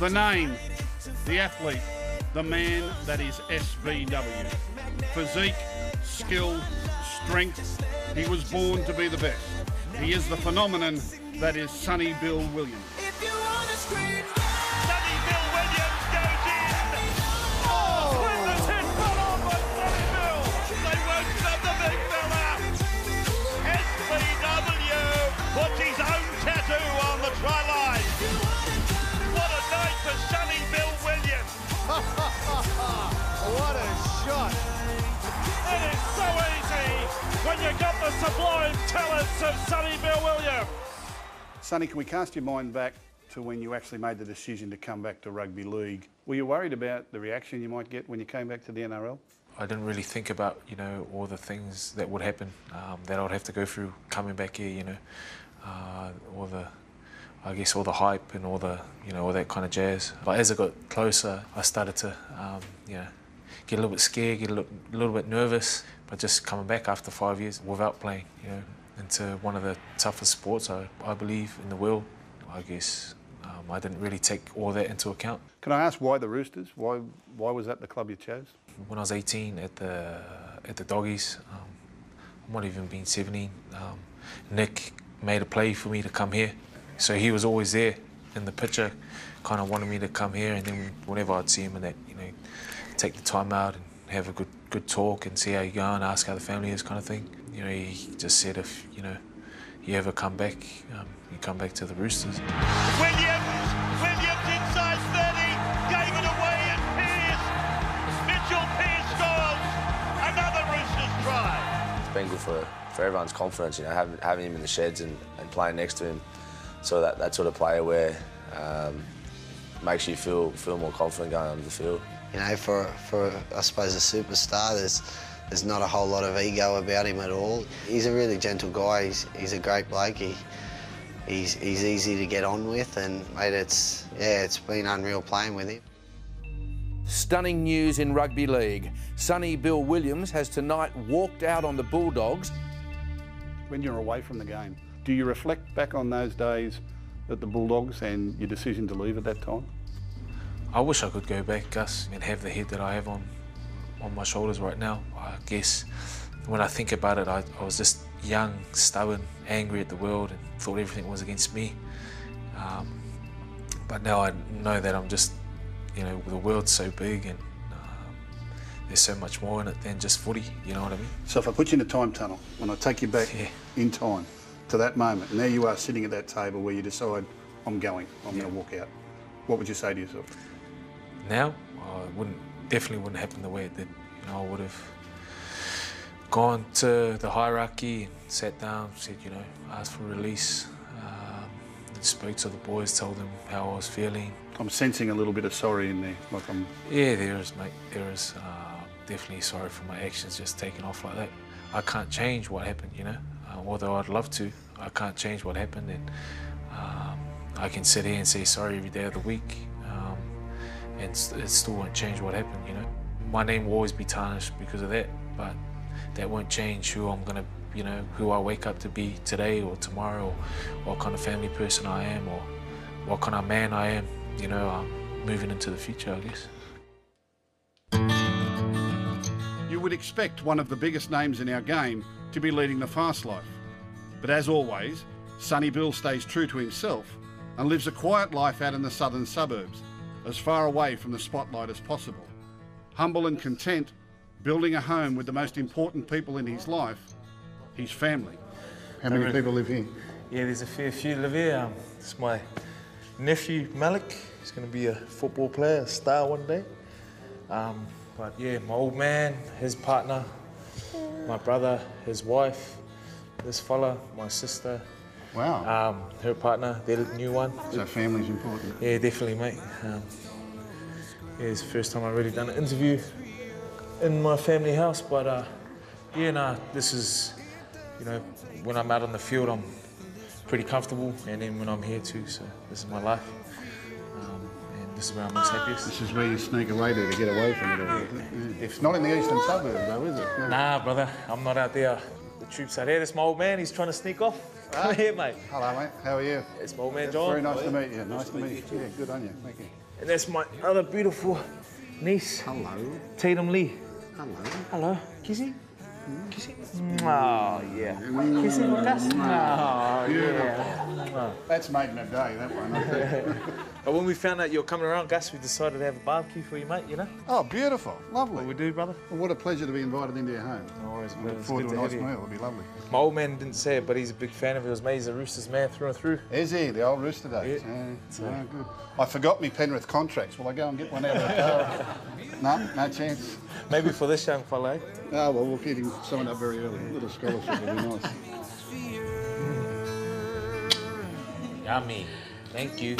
The name, the athlete, the man that is SBW. Physique, skill, strength. He was born to be the best. He is the phenomenon that is Sonny Bill William. Sonny Bill Williams goes in. Oh, sweetness hit fell on by Sonny Bill. They won't stop the big fella. SBW puts his own tattoo on the try line. What a night for Sonny Bill Williams. What a shot. It is so easy when you got the sublime talents of Sonny Bill Williams. Sonny, can we cast your mind back to when you actually made the decision to come back to rugby league? Were you worried about the reaction you might get when you came back to the NRL? I didn't really think about, you know, all the things that would happen, that I'd have to go through coming back here, you know, all the hype and all the, you know, all that kind of jazz. But as I got closer, I started to, you know, get a little bit scared, get a little bit nervous. But just coming back after 5 years without playing, you know, into one of the toughest sports, I believe, in the world, I guess. I didn't really take all that into account. Can I ask why the Roosters? Why was that the club you chose? When I was 18 at the Doggies, I might have even been 17, Nick made a play for me to come here. So he was always there in the picture, kind of wanted me to come here, and then whenever I'd see him and that, you know, take the time out and have a good talk and see how you're going, ask how the family is, kind of thing. You know, he just said if, you know, you ever come back, you come back to the Roosters. Williams inside 30, gave it away, and Mitchell Pearce scores another Roosters try. It's been good for everyone's confidence, you know, having him in the sheds and playing next to him. So that sort of player where makes you feel more confident going onto the field. You know, for I suppose a superstar, there's not a whole lot of ego about him at all. He's a really gentle guy. He's a great bloke. He's easy to get on with, and mate, it's been unreal playing with him. Stunning news in rugby league. Sonny Bill Williams has tonight walked out on the Bulldogs. When you're away from the game, do you reflect back on those days at the Bulldogs and your decision to leave at that time? I wish I could go back, Gus, and have the head that I have on my shoulders right now. I guess when I think about it, I was just young, stubborn, angry at the world and thought everything was against me. But now I know that I'm just, you know, the world's so big and there's so much more in it than just footy, you know what I mean? So if I put you in a time tunnel and I take you back in time to that moment, and there you are sitting at that table where you decide, I'm going to walk out, what would you say to yourself? Now, definitely wouldn't happen the way it did. You know, I would have gone to the hierarchy and sat down, said, you know, asked for release, spoke to the boys, told them how I was feeling. I'm sensing a little bit of sorry in there. Yeah, there is, mate. There is definitely sorry for my actions just taking off like that. I can't change what happened, you know. Although I'd love to, I can't change what happened, and I can sit here and say sorry every day of the week, and it still won't change what happened, you know. My name will always be tarnished because of that, but that won't change who I'm gonna, you know, who I wake up to be today or tomorrow, or what kind of family person I am, or what kind of man I am, you know, moving into the future, I guess. You would expect one of the biggest names in our game to be leading the fast life. But as always, Sonny Bill stays true to himself and lives a quiet life out in the southern suburbs, as far away from the spotlight as possible. Humble and content, building a home with the most important people in his life, his family. How many people live here? Yeah, there's a fair few live here. It's my nephew, Malik. He's going to be a football player, a star one day. But yeah, my old man, his partner, my brother, his wife, this fella, my sister. Wow. Her partner, their new one. So family's important. Yeah, definitely, mate. Yeah, it's the first time I've really done an interview in my family house, but yeah, nah, this is, you know, when I'm out on the field, I'm pretty comfortable, and then when I'm here too, so this is my life. And this is where I'm most happiest. This is where you sneak away to get away from it all. Yeah. It's not in the eastern suburbs though, is it? No. Nah, brother, I'm not out there. The troops are there. That's my old man, he's trying to sneak off. Here, mate. Hello, mate. How are you? It's my old man John. Very nice to meet you. Nice to meet you. Yeah, good on you. Thank you. And that's my other beautiful niece. Hello. Tatum Lee. Hello. Hello. Kissy? Kissy? Oh, yeah. Kissy with us? Oh, yeah. That's making a day, that one. I think. But when we found out you were coming around, Gus, we decided to have a barbecue for you, mate, you know? Oh, beautiful. Lovely. What we do, brother? Well, what a pleasure to be invited into your home. No worries, I brother. look It's forward good to a to nice have you. meal. It'll be lovely. My old man didn't say it, but he's a big fan of yours, mate. He's a Roosters man through and through. Is he? The old Rooster days? Yeah. Oh, good. I forgot me Penrith contracts. Will I go and get one out of the car? No chance. Maybe for this young fella, eh? Oh, well, we'll get him signed up very early. A little scholarship will be nice. Yummy. Thank you.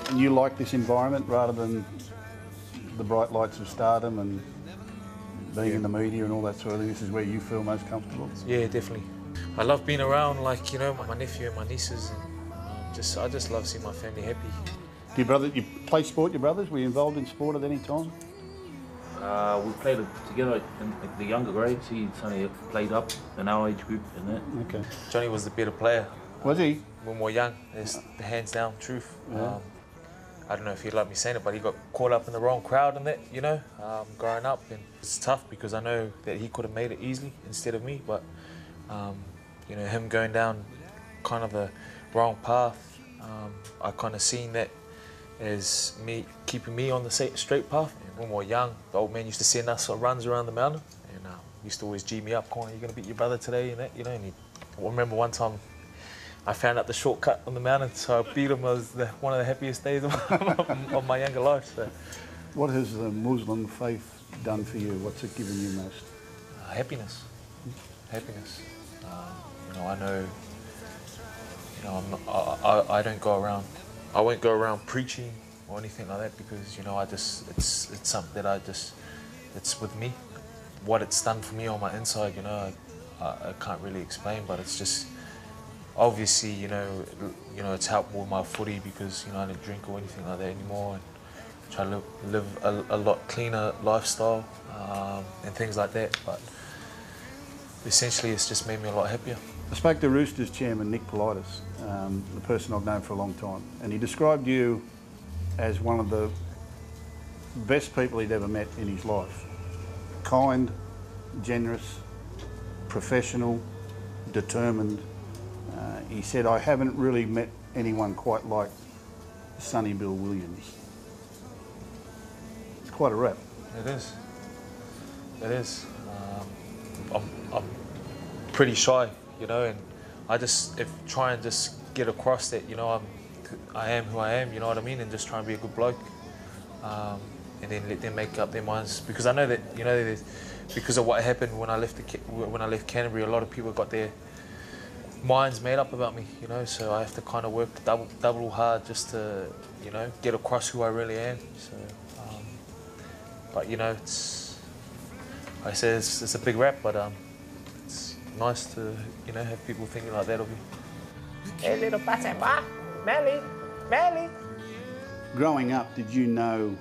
And you like this environment rather than the bright lights of stardom and being in the media and all that sort of thing? This is where you feel most comfortable? Yeah, definitely. I love being around, like, you know, my nephew and my nieces, and I just love seeing my family happy. Do your brother, you play sport, your brothers? Were you involved in sport at any time? We played it together in the younger grades. He only played up in our age group and that. Okay. Johnny was the better player. Was he? When we were young, it's the hands down truth. Yeah. I don't know if you'd like me saying it, but he got caught up in the wrong crowd and that, you know, growing up. And it's tough because I know that he could have made it easily instead of me, but, you know, him going down kind of the wrong path, I kind of seen that as me keeping me on the straight path. And when we were young, the old man used to send us runs around the mountain, and used to always G me up, calling, "You're going to beat your brother today," and that, you know. And I remember one time I found out the shortcut on the mountain, so I beat him. It was one of the happiest days of my younger life. So. What has the Muslim faith done for you? What's it given you most? Happiness. Happiness. You know, I know. You know, I don't go around. I won't go around preaching or anything like that because, you know, it's something that it's with me. What it's done for me on my inside, you know, I can't really explain, but it's just. Obviously, you know, it's helped with my footy because, you know, I don't drink or anything like that anymore, and try to live a lot cleaner lifestyle and things like that. But essentially, it's just made me a lot happier. I spoke to Roosters chairman Nick Politis, the person I've known for a long time, and he described you as one of the best people he'd ever met in his life. Kind, generous, professional, determined. He said, "I haven't really met anyone quite like Sonny Bill Williams." It's quite a rap. It is. It is. I'm pretty shy, you know, and I just try and just get across that, you know, I am who I am, you know what I mean, and just try and be a good bloke, and then let them make up their minds, because I know that, you know, because of what happened when I left Canterbury, a lot of people got their minds made up about me, you know, so I have to kind of work double hard just to, you know, get across who I really am. So, but you know, I say it's a big rap, but it's nice to, you know, have people thinking like that of you. Hey, little Patsamba, Melly. Growing up, did you know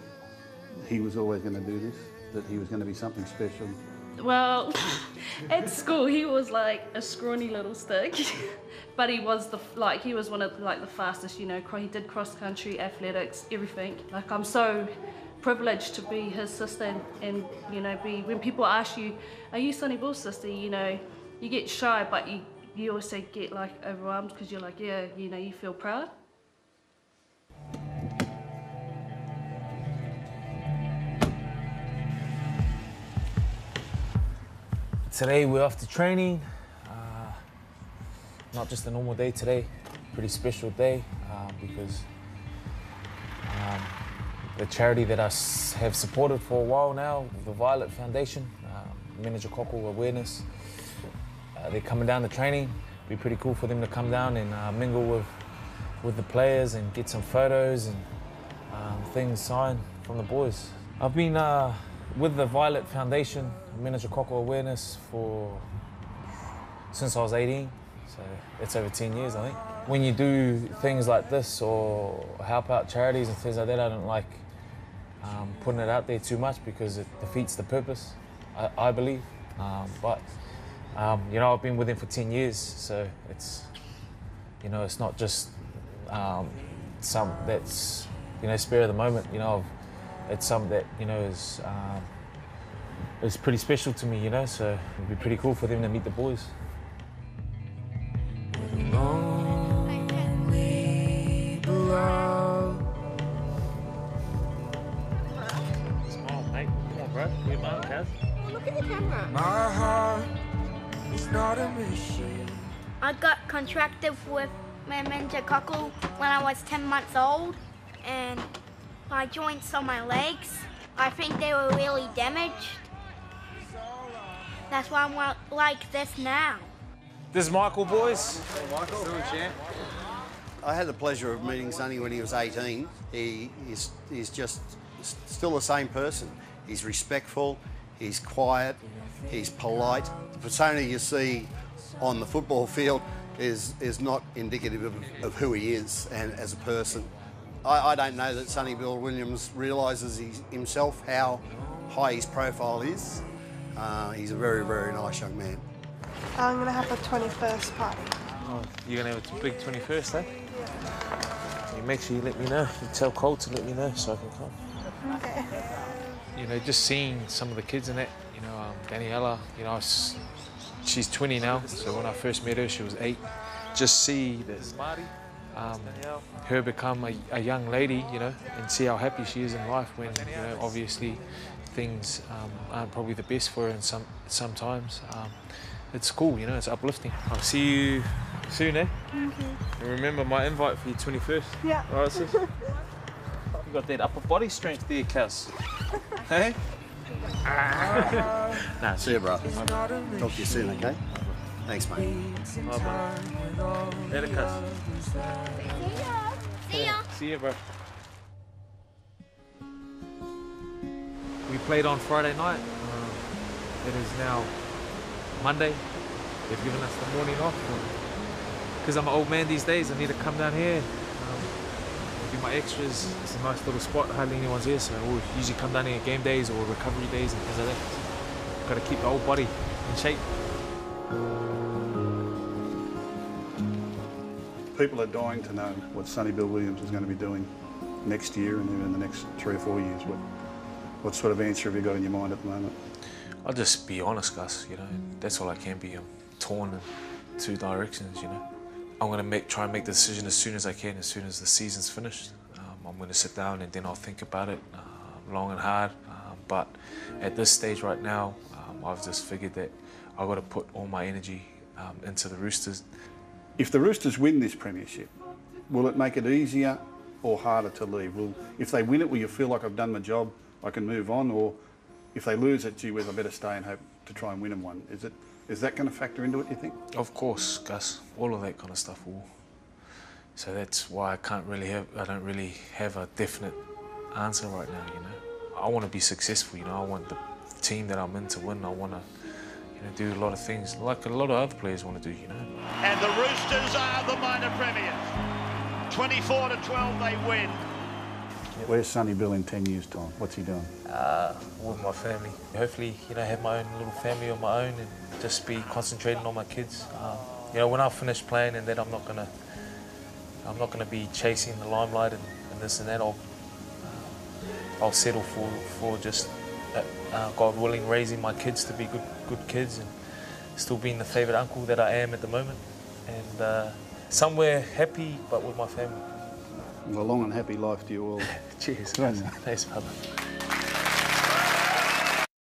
he was always going to do this? That he was going to be something special? Well, at school he was like a scrawny little stick, but he was one of the fastest. You know, he did cross country, athletics, everything. Like, I'm so privileged to be his sister, and you know, when people ask you, "Are you Sonny Bill's sister?" You know, you get shy, but you also get like overwhelmed because you're like, yeah, you know, you feel proud. Today we're off to training. Not just a normal day today, pretty special day because the charity that I have supported for a while now, the Violet Foundation, meningococcal awareness, they're coming down to training. It'd be pretty cool for them to come down and mingle with the players and get some photos and things signed from the boys. I've been with the Violet Foundation, meningococcal awareness, since I was 18, so it's over 10 years, I think. When you do things like this or help out charities and things like that, I don't like putting it out there too much because it defeats the purpose, I believe. But you know, I've been with them for 10 years, so You know, it's not just some that's, you know, spare of the moment. You know, it's something that, you know, is pretty special to me, you know, so it'd be pretty cool for them to meet the boys. Smile, mate. Come on, bro. We're mine, Kaz. Look at the camera. My heart is not a machine. I got contracted with meningococcal when I was 10 months old, and my joints on my legs, I think they were really damaged. That's why I'm like this now. This is Michael, boys. Hey, Michael. Still a champ. I had the pleasure of meeting Sonny when he was 18. He's just still the same person. He's respectful, he's quiet, he's polite. The persona you see on the football field is not indicative of who he is and as a person. I don't know that Sonny Bill Williams realises himself how high his profile is. He's a very, very nice young man. I'm going to have a 21st party. Oh, you're going to have a big 21st, eh? Yeah. You make sure you let me know. You tell Cole to let me know so I can come. Okay. You know, just seeing some of the kids in it, you know, Daniela, you know, she's 20 now, so when I first met her, she was 8. Just see her become a young lady, you know, and see how happy she is in life when, you know, obviously things aren't probably the best for her sometimes. It's cool, you know, it's uplifting. I'll see you soon, eh? Okay. And remember my invite for your 21st? Yeah. All right, sis? You got that upper body strength there, Kaz. Hey? Nah, see you, bro. Talk to you soon, okay? Thanks, mate. Bye, bye. Later, Kaz. See ya. See you, bro. We played on Friday night. It is now Monday. They've given us the morning off. Because I'm an old man these days, I need to come down here, do my extras. It's a nice little spot, hardly anyone's here, so we'll usually come down here game days or recovery days and things like that. Got to keep the old body in shape. People are dying to know what Sonny Bill Williams is going to be doing next year and even in the next 3 or 4 years. What sort of answer have you got in your mind at the moment? I'll just be honest, Gus, you know, that's all I can be. I'm torn in 2 directions, you know. I'm going to try and make the decision as soon as I can, as soon as the season's finished. I'm going to sit down and then I'll think about it long and hard. But at this stage right now, I've just figured that I've got to put all my energy into the Roosters. If the Roosters win this premiership, will it make it easier or harder to leave? If they win it, will you feel like I've done my job, I can move on? Or if they lose it, gee whiz, I better stay and hope to try and win them one? Is that going to factor into it, you think? Of course, Gus. All of that kind of stuff will. So that's why I don't really have a definite answer right now, you know. I want to be successful, you know. I want the team that I'm in to win. I want to, you know, do a lot of things like a lot of other players want to do, you know. And the Roosters are the minor premiers. 24-12 they win. Where's Sonny Bill in 10 years' time? What's he doing? With my family. Hopefully, you know, have my own little family of my own and just be concentrating on my kids. You know, when I finish playing and then I'm not gonna be chasing the limelight and this and that. I'll settle for just God willing raising my kids to be good kids and still being the favourite uncle that I am at the moment, and somewhere happy but with my family. Well, long and happy life to you all. Cheers. Thanks, brother.